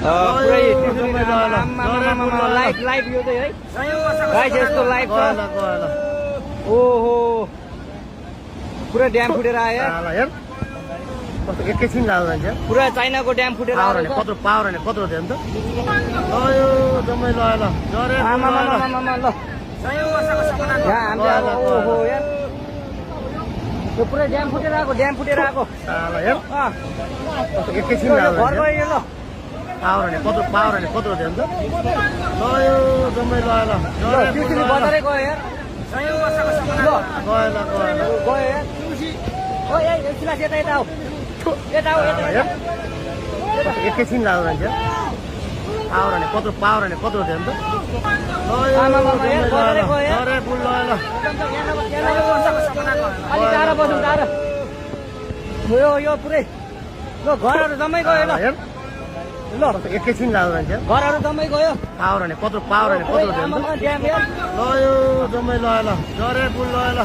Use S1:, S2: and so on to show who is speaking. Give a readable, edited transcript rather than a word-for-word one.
S1: पुरै live live यो चाहिँ है गाइस यस्तो लाइभ छ ओहो पुरा ड्याम फुटेर आयो
S2: हेर कस्तो एकैछिन लाग्छ
S1: पुरा चाइनाको ड्याम फुटेर आयो
S2: कत्रो पावर नि कत्रो थियो नि त लयो जम्मै लयो ल जरे
S1: आमा ल यहाँ हाम्रो ओहो यार यो पुरै ड्याम फुटेर आएको
S2: हेर कस्तो एकैछिन लाग्छ
S1: घर गयो ल
S2: पावर नि कत्रो थियो नि त लयो जम्मै लयो ल जरे
S1: त्यो बजारै गयो यार गयो यार ओ एकछिन यता आऊ
S2: एकैछिन लाग्छ पावर नि कत्रो थियो नि त जरे बुल लयो ल
S1: अलि टाढा बस्नु टाढा यो पुरै ल घरहरू जम्मै गयो ल ल
S2: एकैछिन लाग्छ
S1: घरहरू जम्मै गयो
S2: पावर नि कत्रो थियो नि त
S1: ड्याम यार
S2: लयो जम्मै लयो ल जरे बुल लयो ल